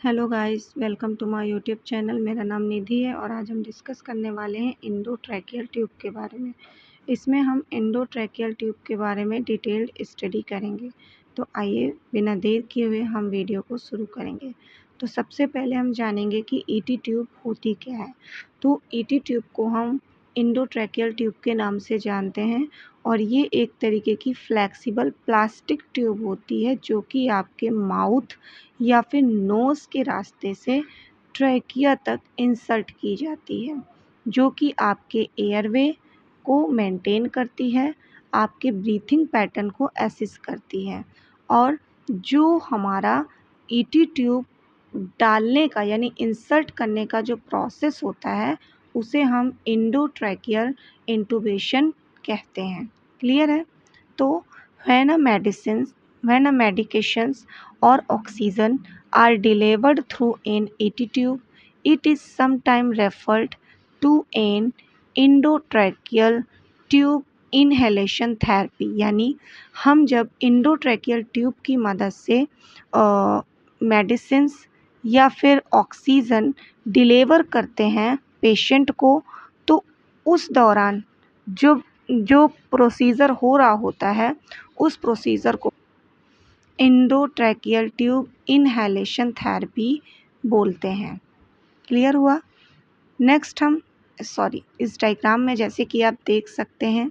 Hello guys, welcome to my YouTube channel. मेरा नाम निधि है और आज हम डिस्कस करने वाले हैं एंडोट्रैकियल ट्यूब के बारे में। इसमें हम एंडोट्रैकियल ट्यूब के बारे में डिटेल्ड स्टडी करेंगे। तो आइए बिना देर किए हुए हम वीडियो को शुरू करेंगे। तो सबसे पहले हम जानेंगे कि ईटी ट्यूब होती क्या है। तो ईटी ट्यूब को हम एंडोट्रैकियल ट्यूब के नाम से जानते हैं और ये एक तरीके की फ्लेक्सिबल प्लास्टिक ट्यूब होती है जो कि आपके माउथ या फिर नोज़ के रास्ते से ट्रैकिया तक इंसर्ट की जाती है, जो कि आपके एयरवे को मेंटेन करती है, आपके ब्रीथिंग पैटर्न को असिस्ट करती है। और जो हमारा ईटी ट्यूब डालने का यानी इंसर्ट करने का जो प्रोसेस होता है उसे हम एंडोट्रैकियल इंटूबेशन कहते हैं। क्लियर है? तो when a medications or oxygen are delivered through an ET tube, it is sometimes referred to an endotracheal tube inhalation therapy। यानी हम जब इंडोट्रैकियल ट्यूब की मदद से मेडिसिन्स या फिर ऑक्सीजन डिलीवर करते हैं पेशेंट को, तो उस दौरान जो जो प्रोसीजर हो रहा होता है उस प्रोसीजर को एंडोट्रैकियल ट्यूब इनहेलेशन थेरेपी बोलते हैं। क्लियर हुआ? नेक्स्ट हम इस डायग्राम में जैसे कि आप देख सकते हैं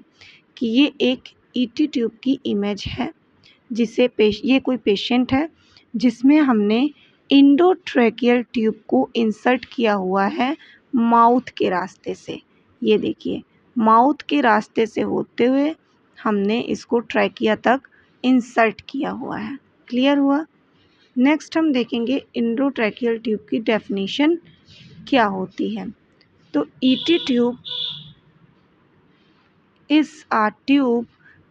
कि ये एक ईटी ट्यूब की इमेज है जिसे ये कोई पेशेंट है जिसमें हमने एंडोट्रैकियल ट्यूब को इंसर्ट किया हुआ है माउथ के रास्ते से। ये देखिए, माउथ के रास्ते से होते हुए हमने इसको ट्रैकिया तक इंसर्ट किया हुआ है। क्लियर हुआ? नेक्स्ट हम देखेंगे एंडोट्रैकियल ट्यूब की डेफिनेशन क्या होती है। तो ET tube is a tube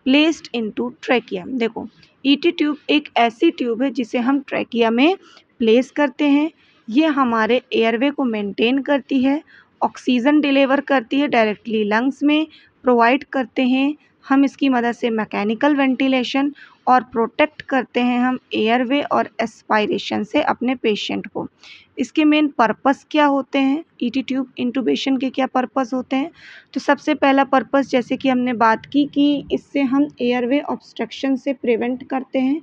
placed into trachea. देखो, ईटी ट्यूब एक ऐसी ट्यूब है जिसे हम ट्रैकिया में प्लेस करते हैं। ये हमारे एयरवे को मेंटेन करती है, ऑक्सीजन डिलीवर करती है डायरेक्टली लंग्स में, प्रोवाइड करते हैं हम इसकी मदद से मैकेनिकल वेंटिलेशन और प्रोटेक्ट करते हैं हम एयरवे और एस्पायरेशन से अपने पेशेंट को। इसके मेन पर्पस क्या होते हैं? ईटी ट्यूब इंटूबेशन के क्या पर्पस होते हैं? तो सबसे पहला पर्पस, जैसे कि हमने बात की कि इससे हम एयरवे ऑब्स्ट्रक्शन से प्रिवेंट करते हैं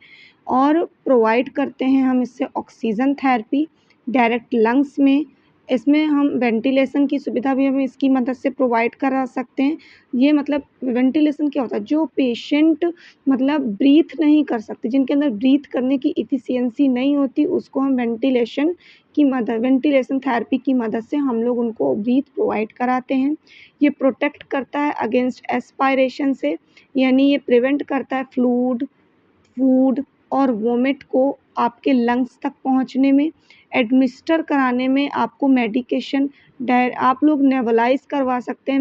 और प्रोवाइड करते हैं हम इससे ऑक्सीजन थेरेपी डायरेक्ट लंग्स में। इसमें हम वेंटिलेशन की सुविधा भी हम इसकी मदद से प्रोवाइड करा सकते हैं। ये मतलब वेंटिलेशन क्या होता है? जो पेशेंट मतलब ब्रीथ नहीं कर सकते, जिनके अंदर ब्रीथ करने की एफिशिएंसी नहीं होती, उसको हम वेंटिलेशन थेरेपी की मदद से हम लोग उनको ब्रीथ प्रोवाइड कराते हैं। ये प्रोटेक्ट करता है अगेंस्ट एस्पायरेशन से, यानी ये प्रिवेंट करता है फ्लूड, फूड और वोमिट को आपके लंग्स तक पहुंचने में। एडमिनिस्टर कराने में आपको मेडिकेशन आप लोग नेबुलाइज करवा सकते हैं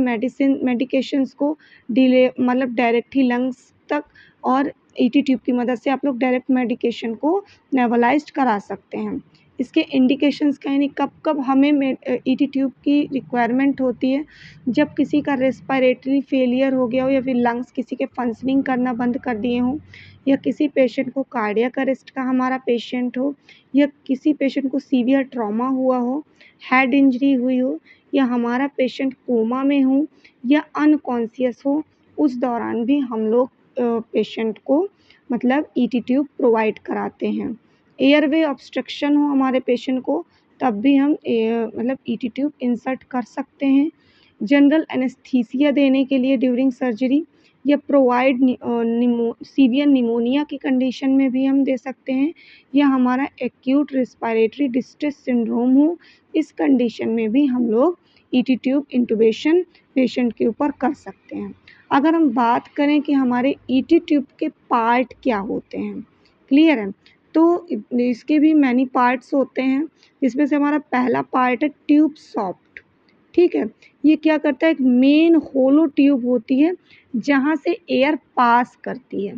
मेडिकेशंस को डायरेक्ट ही लंग्स तक, और ईटी ट्यूब की मदद से आप लोग डायरेक्ट मेडिकेशन को नेबुलाइज्ड करा सकते हैं। इसके इंडिकेशंस क्या, यानी कब कब हमें ईटी ट्यूब की रिक्वायरमेंट होती है? जब किसी का रेस्पिरेटरी फेलियर हो गया हो, या फिर लंग्स किसी के फंक्शनिंग करना बंद कर दिए हों, या किसी पेशेंट को कार्डियक अरेस्ट का हमारा पेशेंट हो, या किसी पेशेंट को सीवियर ट्रॉमा हुआ हो, हेड इंजरी हुई हो, या हमारा पेशेंट कोमा में हो या अनकॉन्शियस हो, उस दौरान भी हम लोग पेशेंट को मतलब ईटी ट्यूब प्रोवाइड कराते हैं। एयरवे ऑब्स्ट्रक्शन हो हमारे पेशेंट को, तब भी हम ईटी ट्यूब इंसर्ट कर सकते हैं। जनरल एनेस्थीसिया देने के लिए ड्यूरिंग सर्जरी, या प्रोवाइड सीवियर निमोनिया की कंडीशन में भी हम दे सकते हैं, या हमारा एक्यूट रिस्पायरेटरी डिस्ट्रेस सिंड्रोम हो, इस कंडीशन में भी हम लोग ईटी ट्यूब इंटूबेशन पेशेंट के ऊपर कर सकते हैं। अगर हम बात करें कि हमारे ईटी ट्यूब के पार्ट क्या होते हैं, क्लियर है? तो इसके भी मैनी पार्ट्स होते हैं, जिसमें से हमारा पहला पार्ट है ट्यूब सॉफ्ट। ठीक है, ये क्या करता है? एक मेन होलो ट्यूब होती है जहाँ से एयर पास करती है।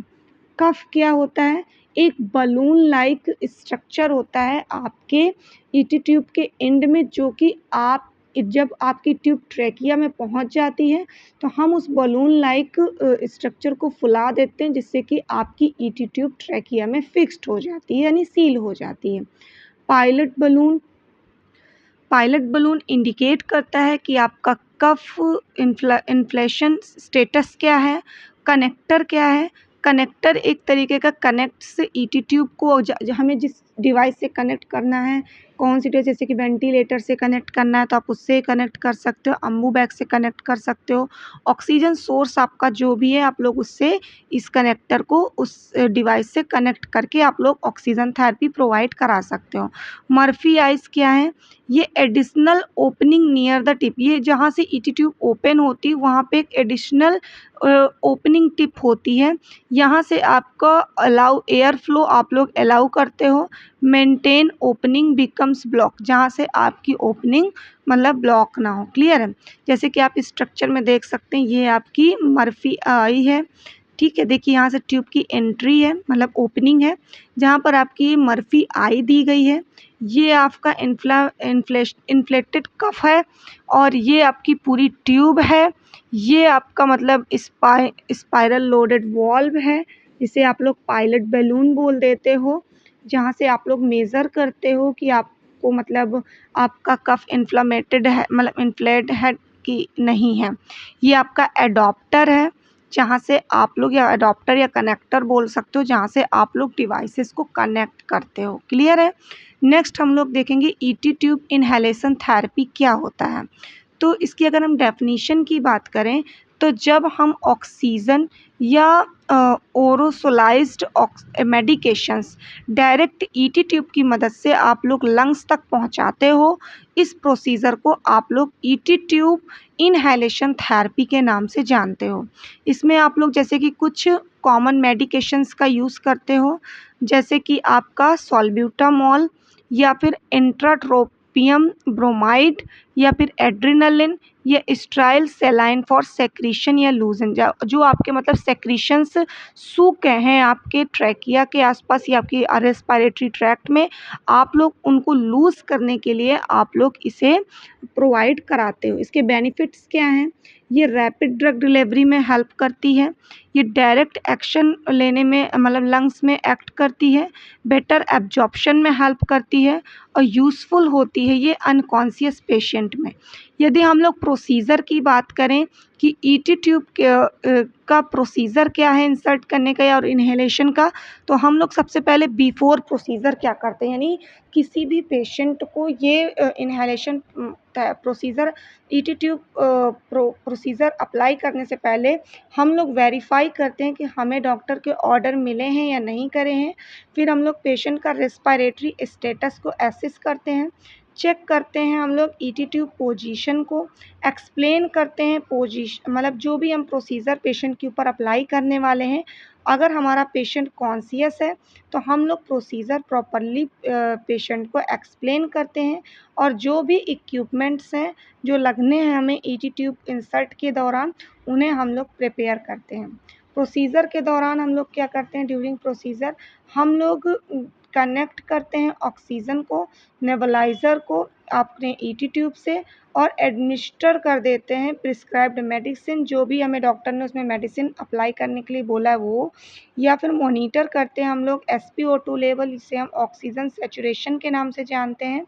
कफ क्या होता है? एक बलून लाइक स्ट्रक्चर होता है आपके ईटी ट्यूब के एंड में, जो कि आप जब आपकी ट्यूब ट्रैकिया में पहुंच जाती है तो हम उस बलून लाइक स्ट्रक्चर को फुला देते हैं, जिससे कि आपकी ईटी ट्यूब ट्रैकिया में फिक्स्ड हो जाती है, यानी सील हो जाती है। पायलट बलून इंडिकेट करता है कि आपका कफ इन्फ्लेशन स्टेटस क्या है। कनेक्टर क्या है। कनेक्टर एक तरीके का कनेक्ट से ईटी ट्यूब को हमें जिस डिवाइस से कनेक्ट करना है, कौन सी डिवाइस, जैसे कि वेंटिलेटर से कनेक्ट करना है तो आप उससे कनेक्ट कर सकते हो, अम्बू बैग से कनेक्ट कर सकते हो, ऑक्सीजन सोर्स आपका जो भी है आप लोग उससे इस कनेक्टर को उस डिवाइस से कनेक्ट करके आप लोग ऑक्सीजन थेरेपी प्रोवाइड करा सकते हो। मर्फी आइस क्या है, ये additional opening near the tip, ये जहाँ से ईटी ट्यूब ओपन होती है वहाँ पे एक एडिशनल ओपनिंग टिप होती है, यहाँ से आपका अलाउ एयर फ्लो आप लोग अलाउ करते हो। मेंटेन ओपनिंग बिकम्स ब्लॉक, जहाँ से आपकी ओपनिंग मतलब ब्लॉक ना हो। क्लियर है। जैसे कि आप स्ट्रक्चर में देख सकते हैं ये आपकी मर्फी आई है, ठीक है। देखिए यहाँ से ट्यूब की एंट्री है मतलब ओपनिंग है, जहाँ पर आपकी मर्फी आई दी गई है। ये आपका इन्फ्लेटेड कफ है और ये आपकी पूरी ट्यूब है। ये आपका मतलब स्पाइरल लोडेड वॉल्व है, जिसे आप लोग पायलट बैलून बोल देते हो, जहाँ से आप लोग मेज़र करते हो कि आपको मतलब आपका कफ इन्फ्लेमेटेड है मतलब इन्फ्लेट है कि नहीं है। ये आपका एडॉप्टर है, जहाँ से आप लोग, या अडॉप्टर या कनेक्टर बोल सकते हो, जहाँ से आप लोग डिवाइसेस को कनेक्ट करते हो। क्लियर है। नेक्स्ट हम लोग देखेंगे ईटी ट्यूब इनहेलेशन थेरेपी क्या होता है। तो इसकी अगर हम डेफिनीशन की बात करें तो जब हम ऑक्सीजन या ओरोसोलाइज्ड मेडिकेशंस डायरेक्ट ईटी ट्यूब की मदद से आप लोग लंग्स तक पहुंचाते हो, इस प्रोसीजर को आप लोग ईटी ट्यूब इनहेलेशन थेरेपी के नाम से जानते हो। इसमें आप लोग जैसे कि कुछ कॉमन मेडिकेशंस का यूज़ करते हो, जैसे कि आपका सॉल्ब्यूटामॉल या फिर इंट्राट्रोपियम ब्रोमाइड या फिर एड्रेनालिन या स्ट्राइल सेलाइन फॉर सेक्रीशन या लूजन, जो आपके मतलब सेक्रीशंस सूख गए हैं आपके ट्रैकिया के आसपास या आपकी रेस्पिरेटरी ट्रैक्ट में, आप लोग उनको लूज़ करने के लिए आप लोग इसे प्रोवाइड कराते हो। इसके बेनिफिट्स क्या हैं, ये रैपिड ड्रग डिलीवरी में हेल्प करती है, ये डायरेक्ट एक्शन लेने में मतलब लंग्स में एक्ट करती है, बेटर एब्जॉर्प्शन में हेल्प करती है और यूज़फुल होती है ये अनकॉन्शियस पेशेंट में। यदि हम लोग प्रोसीजर की बात करें कि ईटी ट्यूब का प्रोसीजर क्या है इंसर्ट करने का और इन्हेलेशन का, तो हम लोग सबसे पहले बिफोर प्रोसीजर क्या करते हैं, यानी किसी भी पेशेंट को ये inhalation procedure ET tube procedure apply करने से पहले हम लोग वेरीफाई करते हैं कि हमें डॉक्टर के ऑर्डर मिले हैं या नहीं करे हैं। फिर हम लोग पेशेंट का रेस्पिरेटरी स्टेटस को एसेस करते हैं, चेक करते हैं हम लोग ईटी ट्यूब पोजीशन को, एक्सप्लेन करते हैं पोजीशन मतलब जो भी हम प्रोसीजर पेशेंट के ऊपर अप्लाई करने वाले हैं। अगर हमारा पेशेंट कॉन्शियस है तो हम लोग प्रोसीजर प्रॉपरली पेशेंट को एक्सप्लेन करते हैं और जो भी इक्विपमेंट्स हैं जो लगने हैं हमें ईटी ट्यूब इंसर्ट के दौरान, उन्हें हम लोग प्रिपेयर करते हैं। प्रोसीजर के दौरान हम लोग क्या करते हैं, ड्यूरिंग प्रोसीजर हम लोग कनेक्ट करते हैं ऑक्सीजन को नेबुलाइज़र को अपने ईटी ट्यूब से और एडमिनिस्टर कर देते हैं प्रिस्क्राइब्ड मेडिसिन, जो भी हमें डॉक्टर ने उसमें मेडिसिन अप्लाई करने के लिए बोला है वो, या फिर मॉनिटर करते हैं हम लोग SpO2 लेवल, इसे हम ऑक्सीजन सैचुरेशन के नाम से जानते हैं।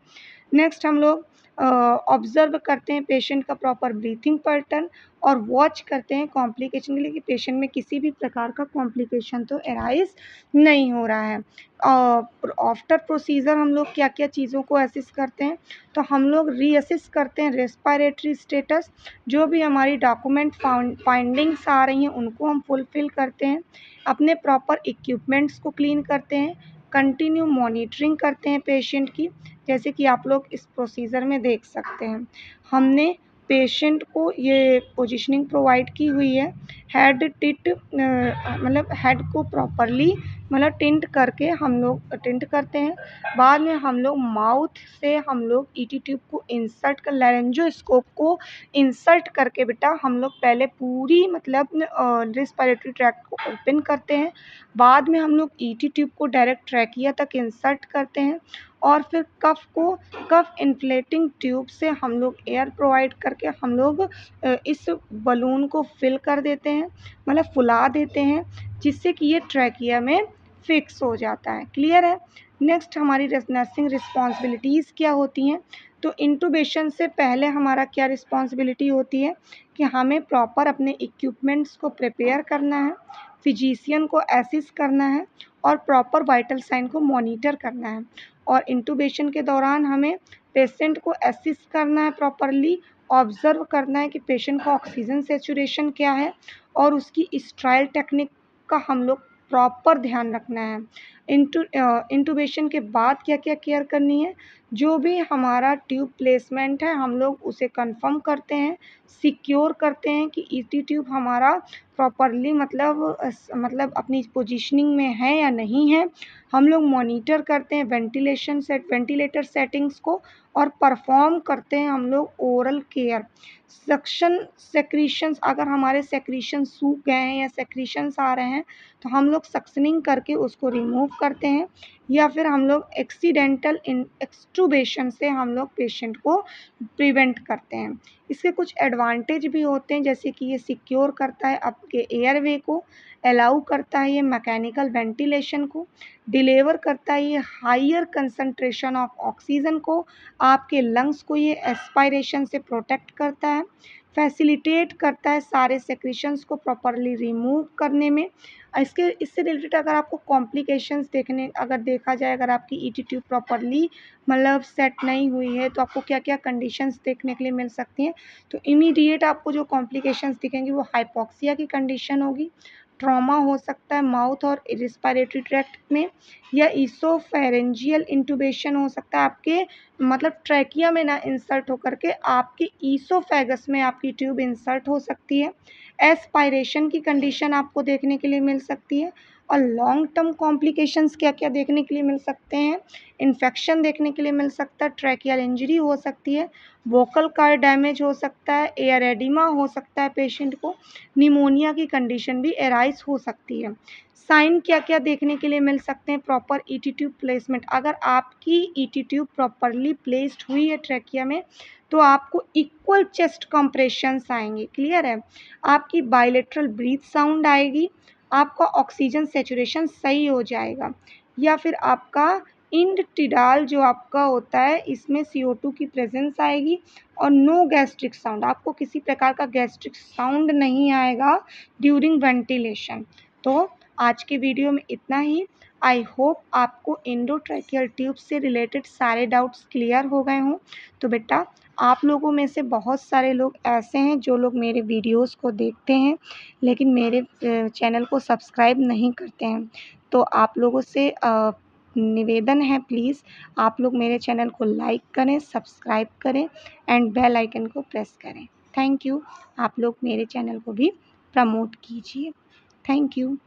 नेक्स्ट हम लोग ऑब्ज़र्व करते हैं पेशेंट का प्रॉपर ब्रीथिंग पैटर्न और वॉच करते हैं कॉम्प्लिकेशन के लिए कि पेशेंट में किसी भी प्रकार का कॉम्प्लिकेशन तो अराइज़ नहीं हो रहा है। आफ्टर प्रोसीजर हम लोग क्या-क्या चीज़ों को असेस करते हैं, तो हम लोग रीअसेस करते हैं रेस्पिरेटरी स्टेटस, जो भी हमारी डॉक्यूमेंट फाइंडिंग्स आ रही हैं उनको हम फुलफ़िल करते हैं, अपने प्रॉपर इक्विपमेंट्स को क्लीन करते हैं, कंटिन्यू मॉनिटरिंग करते हैं पेशेंट की, जैसे कि आप लोग इस प्रोसीजर में देख सकते हैं। हमने पेशेंट को ये पोजीशनिंग प्रोवाइड की हुई है, हेड टिट मतलब हेड को प्रॉपरली मतलब टिल्ट करके हम लोग टिल्ट करते हैं। बाद में हम लोग माउथ से हम लोग ईटी ट्यूब को इंसर्ट कर लैरिंगोस्कोप को इंसर्ट करके बेटा हम लोग पहले पूरी मतलब रेस्पिरेटरी ट्रैक्ट को ओपन करते हैं, बाद में हम लोग ईटी ट्यूब को डायरेक्ट ट्रैकिया तक इंसर्ट करते हैं और फिर कफ इन्फ्लेटिंग ट्यूब से हम लोग एयर प्रोवाइड करके हम लोग इस बलून को फिल कर देते हैं मतलब फुला देते हैं, जिससे कि ये ट्रैकिया में फिक्स हो जाता है। क्लियर है। नेक्स्ट हमारी नर्सिंग रिस्पॉन्सिबिलिटीज़ क्या होती हैं? तो इंटूबेशन से पहले हमारा क्या रिस्पॉन्सिबिलिटी होती है कि हमें प्रॉपर अपने इक्विपमेंट्स को प्रिपेयर करना है, फिजिशियन को असिस्ट करना है और प्रॉपर वाइटल साइन को मॉनिटर करना है। और इंटूबेशन के दौरान हमें पेशेंट को असिस्ट करना है प्रॉपरली, ऑब्ज़र्व करना है कि पेशेंट का ऑक्सीजन सैचुरेशन क्या है और उसकी स्ट्राइल टेक्निक का हम लोग प्रॉपर ध्यान रखना है। इंटूबेशन के बाद क्या-क्या केयर करनी है, जो भी हमारा ट्यूब प्लेसमेंट है हम लोग उसे कन्फर्म करते हैं, सिक्योर करते हैं कि ईटी ट्यूब हमारा प्रॉपरली मतलब अपनी पोजीशनिंग में है या नहीं है। हम लोग मॉनिटर करते हैं वेंटिलेटर सेटिंग्स को और परफॉर्म करते हैं हम लोग ओरल केयर। सक्शन सेक्रीशंस अगर हमारे सेक्रीशंस सूख गए हैं या सेक्रीशंस आ रहे हैं तो हम लोग सक्शनिंग करके उसको रिमूव करते हैं या फिर हम लोग एक्सीडेंटल एक्सटूबेशन से हम लोग पेशेंट को प्रिवेंट करते हैं। इसके कुछ एडवांटेज भी होते हैं, जैसे कि ये सिक्योर करता है आपके एयरवे को, अलाउ करता है ये मैकेनिकल वेंटिलेशन को, डिलीवर करता है ये हायर कंसंट्रेशन ऑफ ऑक्सीजन को, आपके लंग्स को ये एस्पायरेशन से प्रोटेक्ट करता है, फैसिलिटेट करता है सारे सेक्रीशंस को प्रॉपरली रिमूव करने में। इससे रिलेटेड अगर आपको कॉम्प्लिकेशंस अगर देखा जाए, अगर आपकी ईटी ट्यूब प्रॉपरली मतलब सेट नहीं हुई है तो आपको क्या-क्या कंडीशंस देखने के लिए मिल सकती हैं। तो इमीडिएट आपको जो कॉम्प्लिकेशंस दिखेंगी वो हाइपॉक्सिया की कंडीशन होगी, ट्रॉमा हो सकता है माउथ और रिस्पिरेटरी ट्रैक्ट में, या ईसोफेरेंजियल इंटुबेशन हो सकता है, आपके मतलब ट्रैकिया में ना इंसर्ट होकर के आपके ईसोफेगस में आपकी ट्यूब इंसर्ट हो सकती है। एस्पायरेशन की कंडीशन आपको देखने के लिए मिल सकती है। और लॉन्ग टर्म कॉम्प्लिकेशंस क्या-क्या देखने के लिए मिल सकते हैं, इन्फेक्शन देखने के लिए मिल सकता है, ट्रैकियल इंजरी हो सकती है, वोकल कॉर्ड डैमेज हो सकता है, एयर एडिमा हो सकता है पेशेंट को, निमोनिया की कंडीशन भी एराइज़ हो सकती है। साइन क्या-क्या देखने के लिए मिल सकते हैं, प्रॉपर ईटी ट्यूब प्लेसमेंट अगर आपकी ईटी ट्यूब प्रॉपरली प्लेस्ड हुई है ट्रैकिया में तो आपको इक्वल चेस्ट कंप्रेशंस आएँगे, क्लियर है? आपकी बायलैटरल ब्रीथ साउंड आएगी, आपका ऑक्सीजन सैचुरेशन सही हो जाएगा, या फिर आपका इंड-टिडाल जो आपका होता है इसमें CO2 की प्रेज़ेंस आएगी और नो गैस्ट्रिक साउंड, आपको किसी प्रकार का गैस्ट्रिक साउंड नहीं आएगा ड्यूरिंग वेंटिलेशन। तो आज के वीडियो में इतना ही। आई होप आपको एंडोट्रैकियल ट्यूब से रिलेटेड सारे डाउट्स क्लियर हो गए हों। तो बेटा, आप लोगों में से बहुत सारे लोग ऐसे हैं जो लोग मेरे वीडियोज़ को देखते हैं लेकिन मेरे चैनल को सब्सक्राइब नहीं करते हैं। तो आप लोगों से निवेदन है, प्लीज़ आप लोग मेरे चैनल को लाइक करें, सब्सक्राइब करें एंड बेल आइकन को प्रेस करें। Thank you. आप लोग मेरे चैनल को भी प्रमोट कीजिए। Thank you.